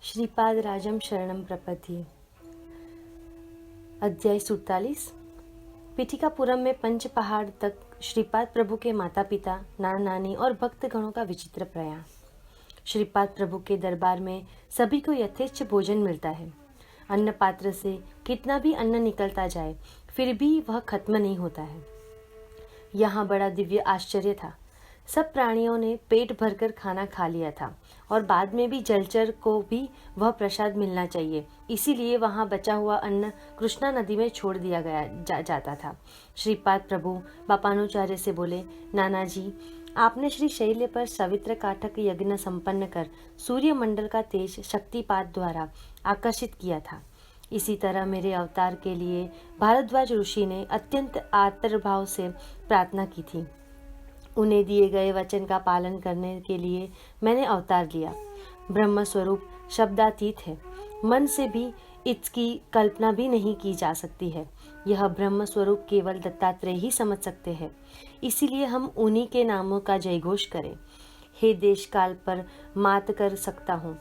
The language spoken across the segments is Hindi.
श्रीपाद राजम शरणम प्रपद्ये। अध्याय 47। पीठिकापुरम में पंच पहाड़ तक श्रीपाद प्रभु के माता पिता, नाना नानी और भक्तगणों का विचित्र प्रयाण। श्रीपाद प्रभु के दरबार में सभी को यथेच्छ भोजन मिलता है। अन्न पात्र से कितना भी अन्न निकलता जाए फिर भी वह खत्म नहीं होता है। यहाँ बड़ा दिव्य आश्चर्य था। सब प्राणियों ने पेट भरकर खाना खा लिया था और बाद में भी जलचर को भी वह प्रसाद मिलना चाहिए, इसीलिए वहाँ बचा हुआ अन्न कृष्णा नदी में छोड़ दिया जाता था। श्रीपाद प्रभु बापानुचार्य से बोले, नाना जी, आपने श्री शैल्य पर सवित्र काठक यज्ञ संपन्न कर सूर्यमंडल का तेज शक्तिपात द्वारा आकर्षित किया था। इसी तरह मेरे अवतार के लिए भारद्वाज ऋषि ने अत्यंत आर्तभाव से प्रार्थना की थी। उन्हें दिए गए वचन का पालन करने के लिए मैंने अवतार लिया। ब्रह्म स्वरूप शब्दातीत है, मन से भी इसकी कल्पना भी नहीं की जा सकती है। यह ब्रह्म स्वरूप केवल दत्तात्रेय ही समझ सकते हैं, इसीलिए हम उन्हीं के नामों का जयघोष करें। हे देश काल पर मात कर सकता हूँ,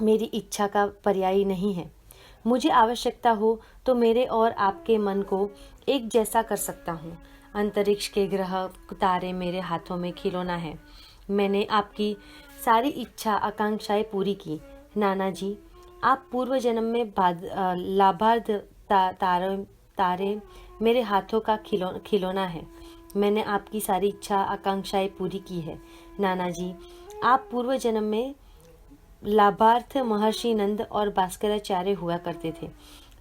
मेरी इच्छा का पर्याय नहीं है। मुझे आवश्यकता हो तो मेरे और आपके मन को एक जैसा कर सकता हूँ। अंतरिक्ष के ग्रह तारे मेरे हाथों में खिलौना है। मैंने आपकी सारी इच्छा आकांक्षाएं पूरी की। नाना जी, आप पूर्व जन्म में लाभार्थ तारे मेरे हाथों का खिलौना है। मैंने आपकी सारी इच्छा आकांक्षाएं पूरी की है। नाना जी, आप पूर्व जन्म में लाभार्थ महर्षि नंद और भास्कराचार्य हुआ करते थे।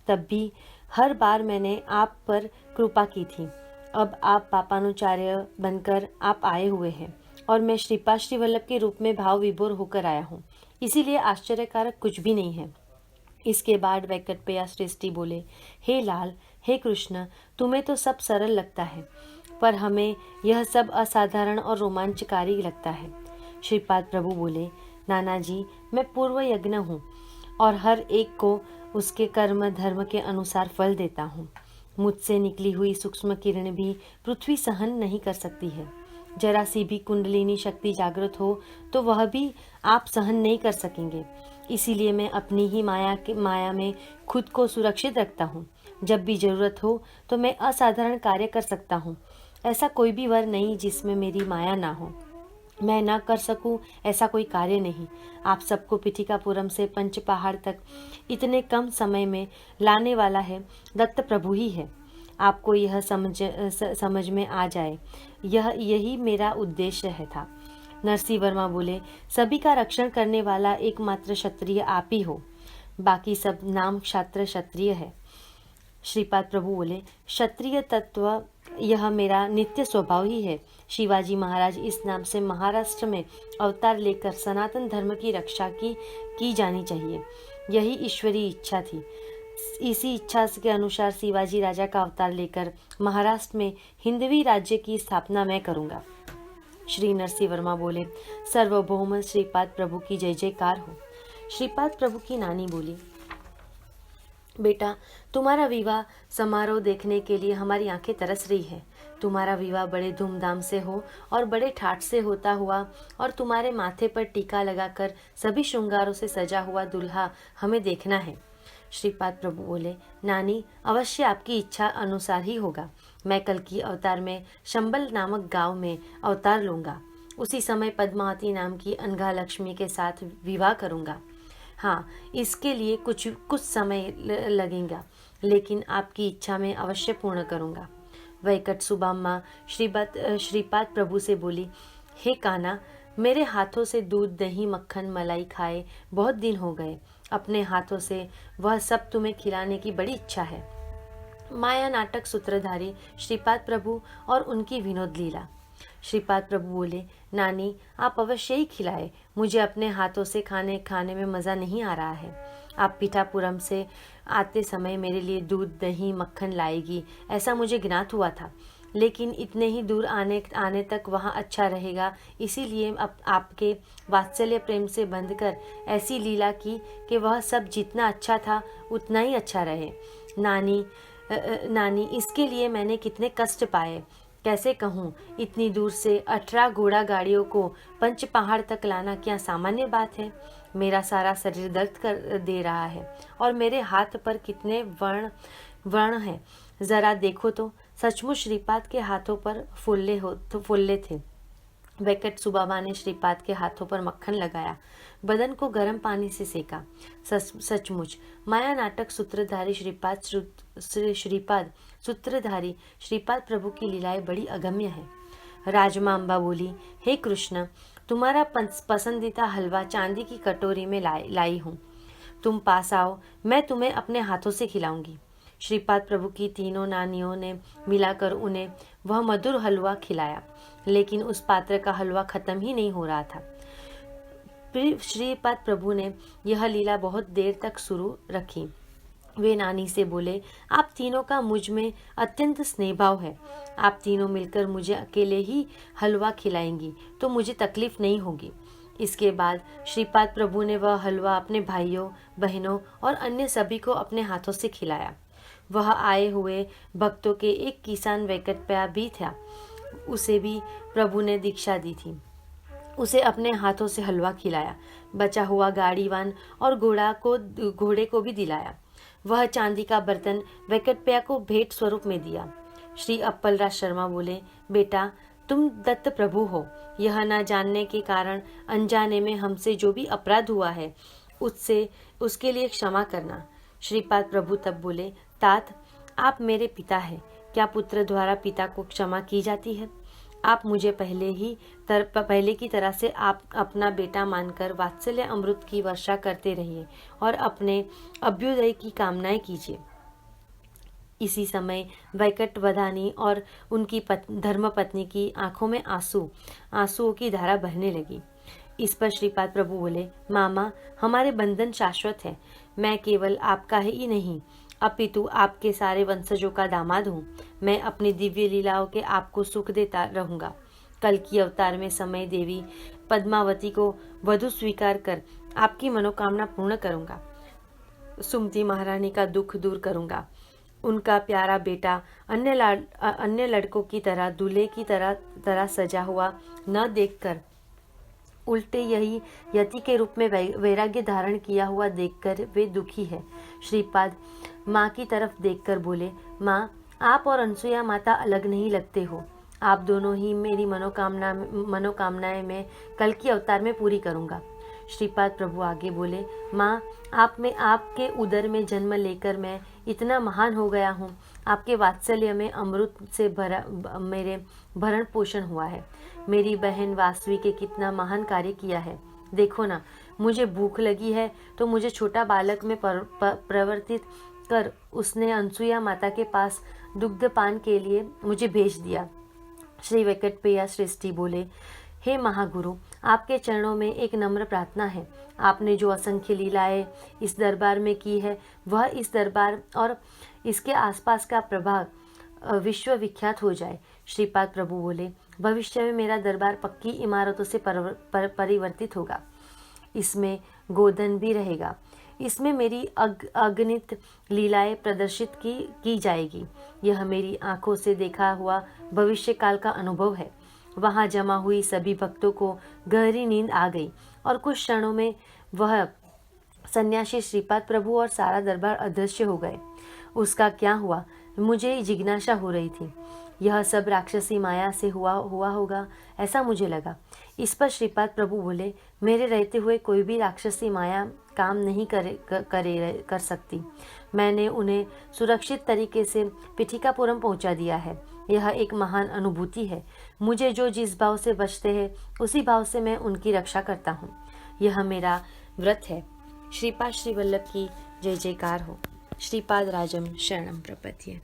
तब भी हर बार मैंने आप पर कृपा की थी। अब आप पापानुचार्य बनकर आप आए हुए हैं और मैं श्रीपाद श्रीवल्लभ के रूप में भाव विभोर होकर आया हूँ, इसीलिए आश्चर्यकारक कुछ भी नहीं है। इसके बाद वैकटप्रिया श्रेष्ठी बोले, हे लाल, हे कृष्ण, तुम्हें तो सब सरल लगता है, पर हमें यह सब असाधारण और रोमांचकारी लगता है। श्रीपाद प्रभु बोले, नाना जी, मैं पूर्व यज्ञ हूँ और हर एक को उसके कर्म धर्म के अनुसार फल देता हूँ। मुझसे निकली हुई सूक्ष्म किरण भी पृथ्वी सहन नहीं कर सकती है। जरा सी भी कुंडलिनी शक्ति जागृत हो तो वह भी आप सहन नहीं कर सकेंगे। इसीलिए मैं अपनी ही माया में खुद को सुरक्षित रखता हूँ। जब भी जरूरत हो तो मैं असाधारण कार्य कर सकता हूँ। ऐसा कोई भी वर नहीं जिसमें मेरी माया ना हो। मैं ना कर सकूं ऐसा कोई कार्य नहीं। आप सबको पीठिकापुरम से पंच पहाड़ तक इतने कम समय में लाने वाला है दत्त प्रभु ही है। आपको यह समझ में आ जाए, यही मेरा उद्देश्य था। नरसिंह वर्मा बोले, सभी का रक्षण करने वाला एकमात्र क्षत्रिय आप ही हो, बाकी सब नाम क्षात्र क्षत्रिय है। श्रीपाद प्रभु बोले, क्षत्रिय तत्व यह मेरा नित्य स्वभाव ही है। शिवाजी महाराज इस नाम से महाराष्ट्र में अवतार लेकर सनातन धर्म की रक्षा की जानी चाहिए, यही ईश्वरीय इच्छा थी। इसी इच्छा के अनुसार शिवाजी राजा का अवतार लेकर महाराष्ट्र में हिंदवी राज्य की स्थापना मैं करूंगा। श्री नरसिंह वर्मा बोले, सर्वभौम श्रीपाद प्रभु की जय जयकार हो। श्रीपाद प्रभु की नानी बोली, बेटा, तुम्हारा विवाह समारोह देखने के लिए हमारी आंखें तरस रही है। तुम्हारा विवाह बड़े धूमधाम से हो और बड़े ठाठ से होता हुआ और तुम्हारे माथे पर टीका लगाकर सभी श्रृंगारों से सजा हुआ दूल्हा हमें देखना है। श्रीपाद प्रभु बोले, नानी, अवश्य आपकी इच्छा अनुसार ही होगा। मैं कल की अवतार में शंबल नामक गांव में अवतार लूंगा। उसी समय पद्मावती नाम की अनघा लक्ष्मी के साथ विवाह करूंगा। हाँ, इसके लिए कुछ समय लगेगा, लेकिन आपकी इच्छा मैं अवश्य पूर्ण करूंगा। वैकट सुबाम्मा श्रीपाद प्रभु से बोली, हे कान्हा, मेरे हाथों से दूध दही मक्खन मलाई खाए बहुत दिन हो गए। अपने हाथों से वह सब तुम्हें खिलाने की बड़ी इच्छा है। माया नाटक सूत्रधारी श्रीपाद प्रभु और उनकी विनोद लीला। श्रीपाद प्रभु बोले, नानी, आप अवश्य ही खिलाए। मुझे अपने हाथों से खाने में मज़ा नहीं आ रहा है। आप पीठापुरम से आते समय मेरे लिए दूध दही मक्खन लाएगी, ऐसा मुझे ज्ञात हुआ था, लेकिन इतने ही दूर आने तक वहाँ अच्छा रहेगा, इसीलिए आपके वात्सल्य प्रेम से बंधकर ऐसी लीला की कि वह सब जितना अच्छा था उतना ही अच्छा रहे। नानी, इसके लिए मैंने कितने कष्ट पाए। कैसे कहूँ, इतनी दूर से 18 घोड़ा गाड़ियों को पंच पहाड़ तक लाना क्या सामान्य बात है। मेरा सारा शरीर दर्द कर दे रहा है और मेरे हाथ पर कितने व्रण हैं। जरा देखो तो, सचमुच श्रीपाद के हाथों पर फुल्ले थे। वेंकट सुबाबा ने श्रीपाद के हाथों पर मक्खन लगाया, बदन को गर्म पानी से सेका। सचमुच माया नाटक सूत्रधारी श्रीपाद प्रभु की लीलाएं बड़ी अगम्य है। राजमा अम्बा बोली, हे कृष्ण, तुम्हारा पसंदीदा हलवा चांदी की कटोरी में लाई हूँ। तुम पास आओ, मैं तुम्हें अपने हाथों से खिलाऊंगी। श्रीपाद प्रभु की तीनों नानियों ने मिलाकर उन्हें वह मधुर हलवा खिलाया, लेकिन उस पात्र का हलवा खत्म ही नहीं हो रहा था। श्रीपाद प्रभु ने यह लीला बहुत देर तक शुरू रखी। वे नानी से बोले, आप तीनों का मुझ में अत्यंत स्नेहभाव है। आप तीनों मिलकर मुझे अकेले ही हलवा खिलाएंगी तो मुझे तकलीफ नहीं होगी। इसके बाद श्रीपाद प्रभु ने वह हलवा अपने भाइयों, बहनों और अन्य सभी को अपने हाथों से खिलाया। वह आए हुए भक्तों के एक किसान वेंकटप्पा भी था। उसे भी प्रभु ने दीक्षा दी थी। उसे अपने हाथों से हलवा खिलाया। बचा हुआ गाड़ीवान और घोड़े को भी दिलाया। वह चांदी का बर्तन वेंकटप्पा को भेंट स्वरूप में दिया। श्री अप्पलराज शर्मा बोले, बेटा, तुम दत्त प्रभु हो। यह न जानने के कारण अनजाने में हमसे जो भी अपराध हुआ है उसके लिए क्षमा करना। श्रीपाद प्रभु तब बोले, तात, आप मेरे पिता हैं। क्या पुत्र द्वारा पिता को क्षमा की जाती है? आप मुझे पहले की तरह से आप अपना बेटा मानकर वात्सल्य अमृत की वर्षा करते रहिए और अपने अभ्युदय की कामनाएं कीजिए। इसी समय वैकटवधानी और उनकी धर्मपत्नी की आंखों में आंसुओं की धारा बहने लगी। इस पर श्रीपाद प्रभु बोले, मामा, हमारे बंधन शाश्वत है। मैं केवल आपका ही नहीं अपितु आपके सारे वंशजों का दामाद हूँ। मैं अपनी दिव्य लीलाओं के आपको सुख देता रहूंगा। कल की अवतार में समय देवी पद्मावती को वधु स्वीकार कर आपकी मनोकामना पूर्ण करूंगा। सुमति महारानी का दुख दूर करूंगा। उनका प्यारा बेटा अन्य लड़कों की तरह दूल्हे की तरह सजा हुआ न देखकर उल्टे यही यति के रूप में वैराग्य धारण किया हुआ देखकर वे दुखी है। श्रीपाद माँ की तरफ देखकर बोले, माँ, आप और अनसुया माता अलग नहीं लगते हो। आप दोनों ही मेरी मनोकामनाएं मैं कल की अवतार में पूरी करूँगा। श्रीपाद प्रभु आगे बोले, माँ, आपके उदर में जन्म लेकर मैं इतना महान हो गया हूँ। आपके वात्सल्य में अमृत से मेरे भरण पोषण हुआ है। मेरी बहन वासवी के कितना महान कार्य किया है। देखो ना, मुझे भूख लगी है तो मुझे छोटा बालक में प्रवर्तित कर उसने अनसुया माता के पास दुग्धपान के लिए मुझे भेज दिया। श्री वेंकटप्पा श्रेष्ठी बोले, हे महागुरु, आपके चरणों में एक नम्र प्रार्थना है। आपने जो असंख्य लीलाएं इस दरबार में की है, वह इस दरबार और इसके आसपास का प्रभाव विश्वविख्यात हो जाए। श्रीपाद प्रभु बोले, भविष्य में मेरा दरबार पक्की इमारतों से परिवर्तित होगा। इसमें गोधन भी रहेगा। इसमें मेरी अगणित लीलाएं प्रदर्शित की जाएगी। यह मेरी आंखों से देखा हुआ भविष्य काल का अनुभव है। वहां जमा हुई सभी भक्तों को गहरी नींद आ गई और कुछ क्षणों में वह सन्यासी श्रीपाद प्रभु और सारा दरबार अदृश्य हो गए। उसका क्या हुआ, मुझे जिज्ञासा हो रही थी। यह सब राक्षसी माया से हुआ होगा, ऐसा मुझे लगा। इस पर श्रीपाद प्रभु बोले, मेरे रहते हुए कोई भी राक्षसी माया काम नहीं कर सकती। मैंने उन्हें सुरक्षित तरीके से पिठिकापुरम पहुंचा दिया है। यह एक महान अनुभूति है। मुझे जो जिस भाव से बचते हैं उसी भाव से मैं उनकी रक्षा करता हूँ। यह मेरा व्रत है। श्रीपाद श्री वल्लभ की जय जयकार हो। श्रीपाद राजम शरणम प्रपद्ये।